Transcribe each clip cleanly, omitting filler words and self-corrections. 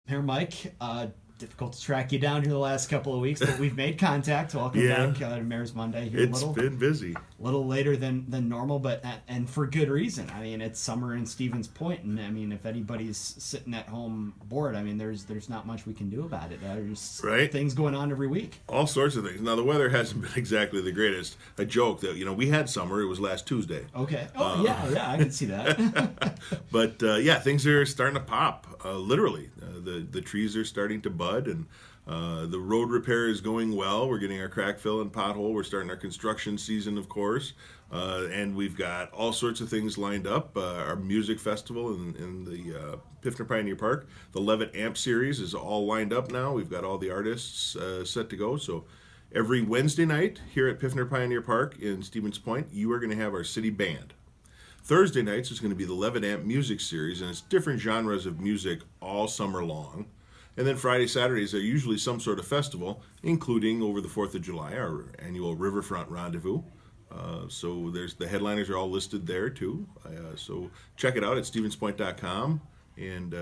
Here, Mike. Difficult to track you down here the last couple of weeks, but we've made contact. Welcome back to Mayor's Monday. Here, It's been busy. A little later than normal, but and for good reason. I mean, it's summer in Stevens Point, and I mean, if anybody's sitting at home bored, I mean, there's not much we can do about it. There's things going on every week. All sorts of things. Now, the weather hasn't been exactly the greatest. A joke that, we had summer. It was last Tuesday. Okay. Oh, yeah, I can see that. But, things are starting to pop, literally. The trees are starting to bud, and the road repair is going well. We're getting our crack fill and pothole. We're starting our construction season, of course. And we've got all sorts of things lined up. Our music festival in the Piffner Pioneer Park. The Levitt Amp series is all lined up now. We've got all the artists set to go. So every Wednesday night here at Piffner Pioneer Park in Stevens Point, you are going to have our city band. Thursday nights is going to be the Levitt Amp music series, and it's different genres of music all summer long. And then Friday, Saturdays are usually some sort of festival, including over the 4th of July, our annual Riverfront Rendezvous. So the headliners are all listed there too. So check it out at stevenspoint.com and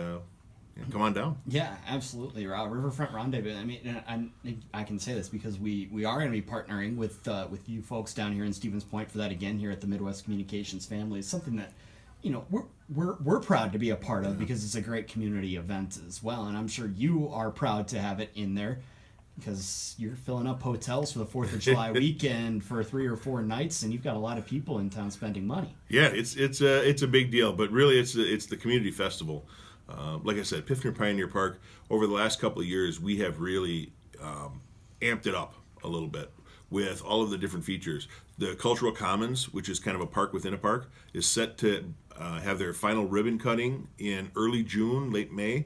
come on down. Yeah, absolutely. Riverfront Rendezvous. I mean, I can say this because we are going to be partnering with you folks down here in Stevens Point for that again here at the Midwest Communications family. It's something that we're proud to be a part of because it's a great community event as well, and I'm sure you are proud to have it in there because you're filling up hotels for the 4th of July weekend for 3 or 4 nights, and you've got a lot of people in town spending money. Yeah, it's a big deal, but really it's the community festival. Like I said, Piffner Pioneer Park, over the last couple of years, we have really amped it up a little bit with all of the different features. The Cultural Commons, which is kind of a park within a park, is set to have their final ribbon cutting in early June, late May.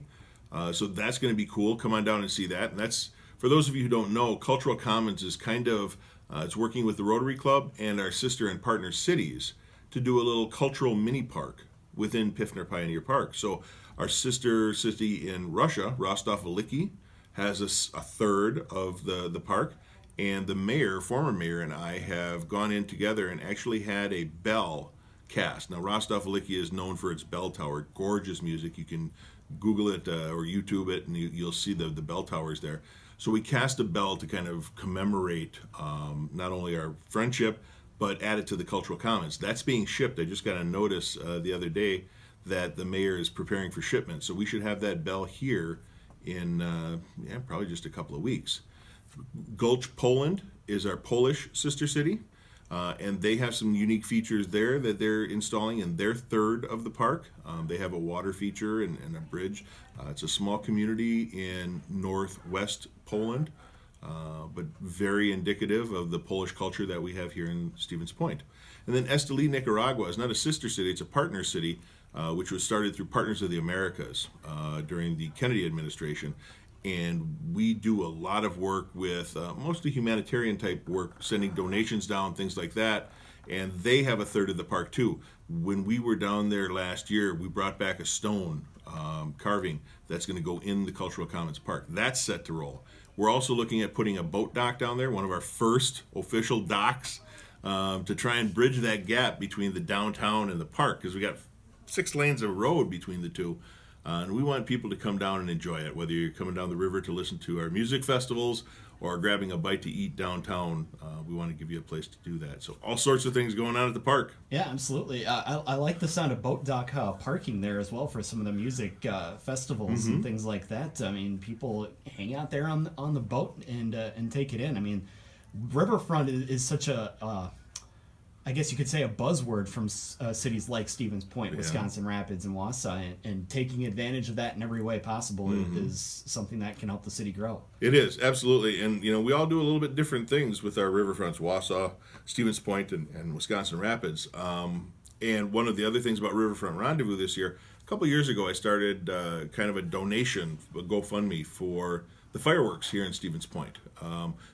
So that's going to be cool. Come on down and see that. And that's, for those of you who don't know, Cultural Commons is kind of, it's working with the Rotary Club and our sister and partner cities to do a little cultural mini park within Piffner Pioneer Park. So our sister city in Russia, Rostov-Veliki, has a third of the park, and the mayor, former mayor, and I have gone in together and actually had a bell cast. Now, Rostov-Veliki is known for its bell tower, gorgeous music. You can Google it or YouTube it, and you'll see the bell towers there. So we cast a bell to kind of commemorate not only our friendship, but add it to the Cultural Commons. That's being shipped. I just got a notice the other day that the mayor is preparing for shipment. So we should have that bell here in probably just a couple of weeks. Gulch, Poland is our Polish sister city, and they have some unique features there that they're installing in their third of the park. They have a water feature and a bridge. It's a small community in northwest Poland, but very indicative of the Polish culture that we have here in Stevens Point. And then Esteli, Nicaragua is not a sister city, it's a partner city, which was started through Partners of the Americas during the Kennedy administration. And we do a lot of work with mostly humanitarian type work, sending donations down, things like that. And they have a third of the park too. When we were down there last year, we brought back a stone carving that's going to go in the Cultural Commons Park. That's set to roll. We're also looking at putting a boat dock down there, one of our first official docks, to try and bridge that gap between the downtown and the park, because we got 6 lanes of road between the two. And we want people to come down and enjoy it, whether you're coming down the river to listen to our music festivals or grabbing a bite to eat downtown. We want to give you a place to do that. So all sorts of things going on at the park. Yeah, absolutely. I like the sound of boat dock parking there as well for some of the music festivals and things like that. I mean, people hang out there on the boat and take it in. I mean, riverfront is such a I guess you could say a buzzword from cities like Stevens Point, Wisconsin Rapids, and Wausau, and taking advantage of that in every way possible is something that can help the city grow. It is, absolutely. And, we all do a little bit different things with our riverfronts, Wausau, Stevens Point, and Wisconsin Rapids. And one of the other things about Riverfront Rendezvous this year, a couple of years ago, I started kind of a donation, a GoFundMe for the fireworks here in Stevens Point.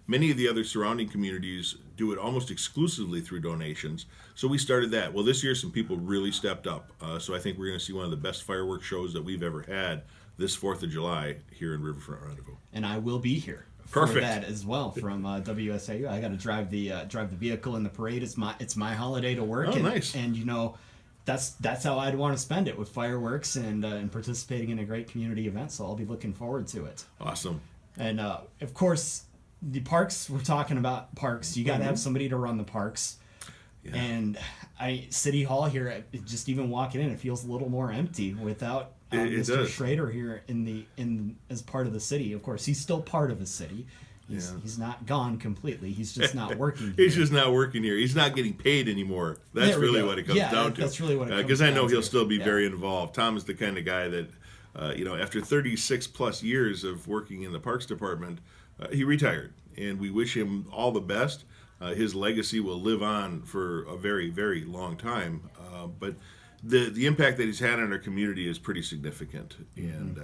Many of the other surrounding communities do it almost exclusively through donations, so we started that. Well, this year some people really stepped up, so I think we're going to see one of the best fireworks shows that we've ever had this 4th of July here in Riverfront Rendezvous. And I will be here for that as well from WSAU. I got to drive the vehicle in the parade. It's my holiday to work. Oh, nice. And that's how I'd want to spend it, with fireworks and participating in a great community event. So I'll be looking forward to it. Awesome. And of course, the parks. We're talking about parks. You got to have somebody to run the parks. Yeah. And City Hall here, just even walking in, it feels a little more empty without Mr. Schrader here in as part of the city. Of course, he's still part of the city. He's not gone completely. He's just not working here. He's just not working here. He's not getting paid anymore. That's really what it comes down to. That's really what it comes down to. Because I know he'll still be very involved. Tom is the kind of guy that, after 36 plus years of working in the Parks Department, he retired. And we wish him all the best. His legacy will live on for a very, very long time. But the impact that he's had on our community is pretty significant. And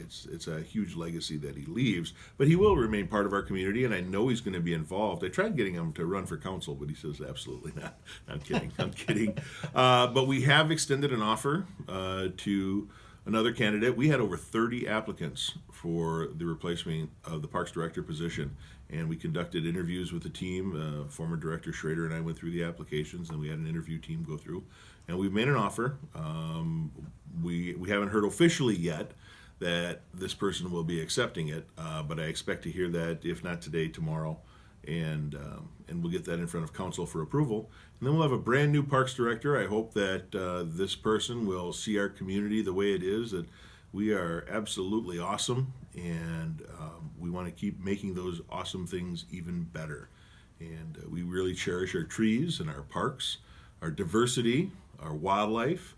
it's a huge legacy that he leaves, but he will remain part of our community, and I know he's going to be involved. I tried getting him to run for council, but he says absolutely not. I'm kidding. But we have extended an offer to another candidate. We had over 30 applicants for the replacement of the Parks Director position, and we conducted interviews with the team. Former Director Schrader and I went through the applications, and we had an interview team go through, and we've made an offer. We haven't heard officially yet that this person will be accepting it, but I expect to hear that, if not today, tomorrow, and we'll get that in front of council for approval. And then we'll have a brand new Parks Director. I hope that this person will see our community the way it is, that we are absolutely awesome, and we want to keep making those awesome things even better. And we really cherish our trees and our parks, our diversity, our wildlife,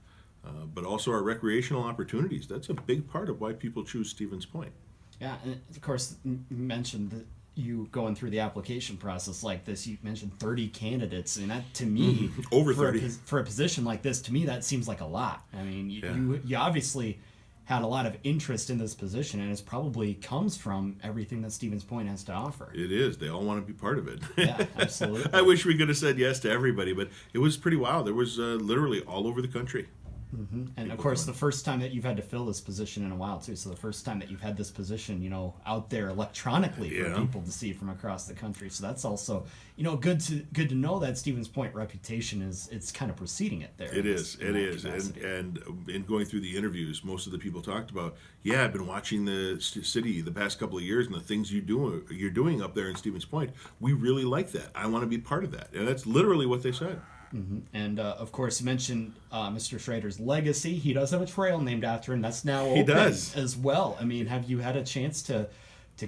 but also our recreational opportunities. That's a big part of why people choose Stevens Point. Yeah, and of course, you mentioned that you going through the application process like this. You mentioned 30 candidates, and that, to me, over 30 for a position like this, to me that seems like a lot. I mean, you obviously had a lot of interest in this position, and it probably comes from everything that Stevens Point has to offer. It is. They all want to be part of it. Yeah, absolutely. I wish we could have said yes to everybody, but it was pretty wild. There was literally all over the country. Mm-hmm. And of course, the first time that you've had to fill this position in a while too. So the first time that you've had this position, out there electronically for people to see from across the country. So that's also, good to know that Stevens Point reputation it's kind of preceding it there. It is. And in going through the interviews, most of the people talked about, I've been watching the city the past couple of years and the things you're doing up there in Stevens Point. We really like that. I want to be part of that. And that's literally what they said. Mm-hmm. And of course, you mentioned Mr. Schrader's legacy. He does have a trail named after him. That's now open as well. I mean, have you had a chance to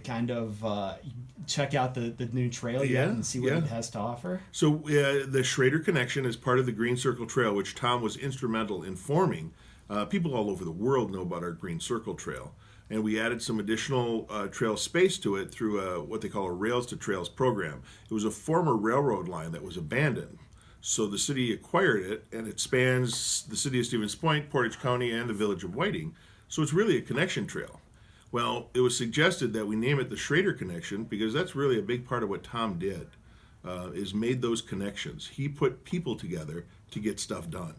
kind of check out the new trail yet and see what it has to offer? So the Schrader Connection is part of the Green Circle Trail, which Tom was instrumental in forming. People all over the world know about our Green Circle Trail. And we added some additional trail space to it through what they call a Rails to Trails program. It was a former railroad line that was abandoned. So the city acquired it, and it spans the city of Stevens Point, Portage County, and the village of Whiting. So it's really a connection trail. Well, it was suggested that we name it the Schrader Connection because that's really a big part of what Tom did, is made those connections. He put people together to get stuff done.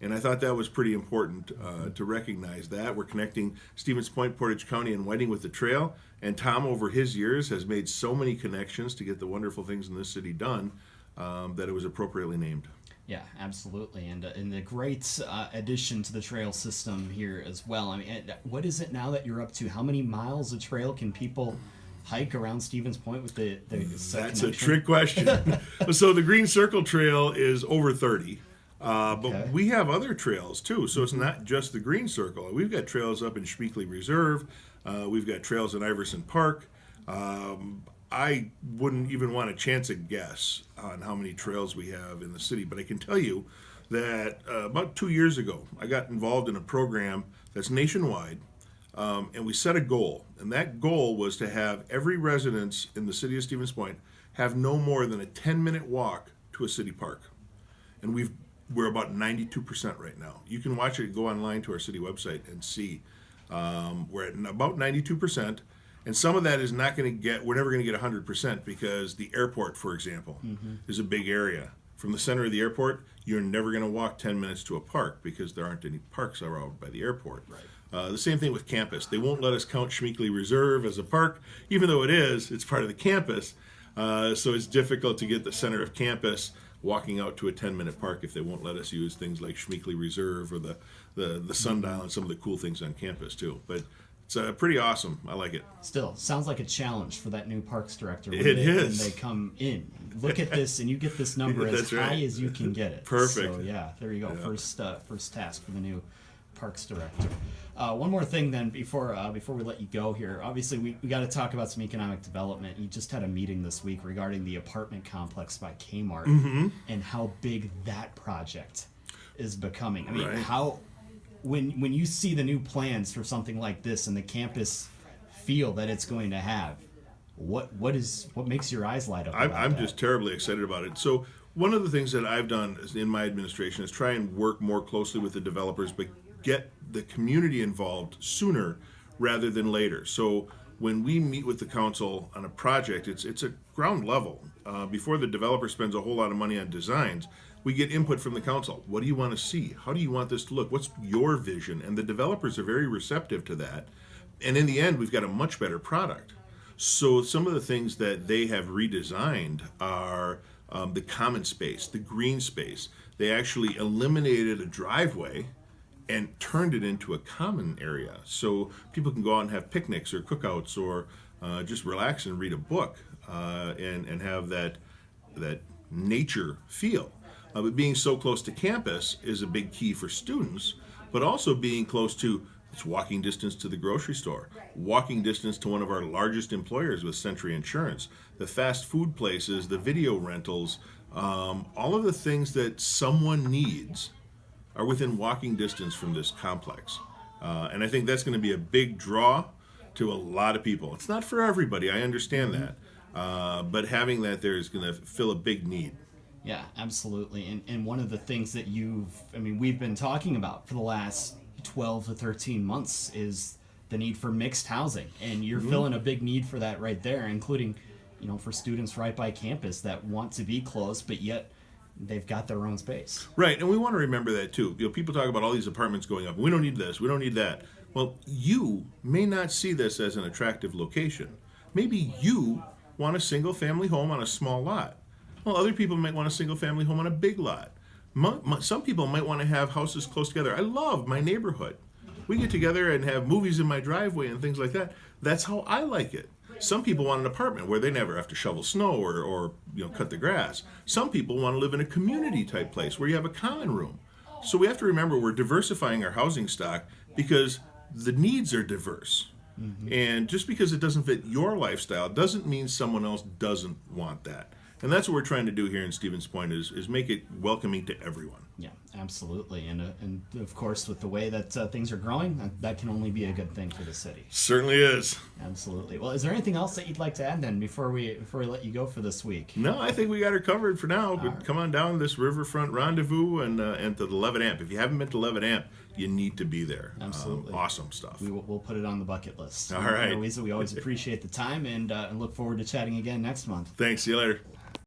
And I thought that was pretty important to recognize that. We're connecting Stevens Point, Portage County, and Whiting with the trail. And Tom, over his years, has made so many connections to get the wonderful things in this city done. That it was appropriately named. Yeah, absolutely, and a great addition to the trail system here as well. I mean, what is it now that you're up to? How many miles of trail can people hike around Stevens Point with the That's a trick question. So the Green Circle Trail is over 30. But we have other trails too, so it's not just the Green Circle. We've got trails up in Schmeeckley Reserve. We've got trails in Iverson Park. I wouldn't even want to chance a guess on how many trails we have in the city, but I can tell you that about 2 years ago, I got involved in a program that's nationwide, and we set a goal, and that goal was to have every residence in the city of Stevens Point have no more than a 10-minute walk to a city park, and we're about 92% right now. You can watch it, go online to our city website and see. We're at about 92%. And some of that is not going to we're never going to get 100% because the airport, for example, is a big area. From the center of the airport, you're never going to walk 10 minutes to a park because there aren't any parks around by the airport. Right. The same thing with campus. They won't let us count Schmeeckley Reserve as a park, even though it's part of the campus. So it's difficult to get the center of campus walking out to a 10-minute park if they won't let us use things like Schmeekley Reserve or the Sundial and some of the cool things on campus too. But it's pretty awesome. I like it. Still, sounds like a challenge for that new parks director. It is. When they come in. Look at this, and you get this number as high as you can get it. Perfect. So, yeah, there you go. Yeah. First task for the new parks director. One more thing then before we let you go here. Obviously, we got to talk about some economic development. You just had a meeting this week regarding the apartment complex by Kmart and how big that project is becoming. I mean, Right. When you see the new plans for something like this and the campus feel that it's going to have, what makes your eyes light up? I'm just terribly excited about it. So one of the things that I've done in my administration is try and work more closely with the developers, but get the community involved sooner rather than later. So when we meet with the council on a project, it's a ground level. Before the developer spends a whole lot of money on designs, we get input from the council. What do you want to see? How do you want this to look? What's your vision? And the developers are very receptive to that. And in the end, we've got a much better product. So some of the things that they have redesigned are the common space, the green space. They actually eliminated a driveway and turned it into a common area, so people can go out and have picnics or cookouts or just relax and read a book and have that nature feel. But being so close to campus is a big key for students, but also being close to, it's walking distance to the grocery store, walking distance to one of our largest employers with Century Insurance, the fast food places, the video rentals, all of the things that someone needs are within walking distance from this complex. And I think that's going to be a big draw to a lot of people. It's not for everybody, I understand that. But having that there is going to fill a big need. Yeah, absolutely. And one of the things that we've been talking about for the last 12 to 13 months is the need for mixed housing. And you're filling a big need for that right there, including, for students right by campus that want to be close, but yet they've got their own space. Right, and we want to remember that too. People talk about all these apartments going up. We don't need this, we don't need that. Well, you may not see this as an attractive location. Maybe you want a single family home on a small lot. Well, other people might want a single family home on a big lot. Some people might want to have houses close together. I love my neighborhood. We get together and have movies in my driveway and things like that. That's how I like it. Some people want an apartment where they never have to shovel snow or cut the grass. Some people want to live in a community type place where you have a common room. So we have to remember we're diversifying our housing stock because the needs are diverse. And just because it doesn't fit your lifestyle doesn't mean someone else doesn't want that. And that's what we're trying to do here in Stevens Point is make it welcoming to everyone. Yeah, absolutely. And of course, with the way that things are growing, that can only be a good thing for the city. Certainly is. Absolutely. Well, is there anything else that you'd like to add then before we let you go for this week? No, I think we got her covered for now. But come on down to this Riverfront Rendezvous and to the Levitt Amp. If you haven't been to Levitt Amp, you need to be there. Absolutely. Awesome stuff. We'll put it on the bucket list. All right. Wiza, we always appreciate the time and look forward to chatting again next month. Thanks. See you later.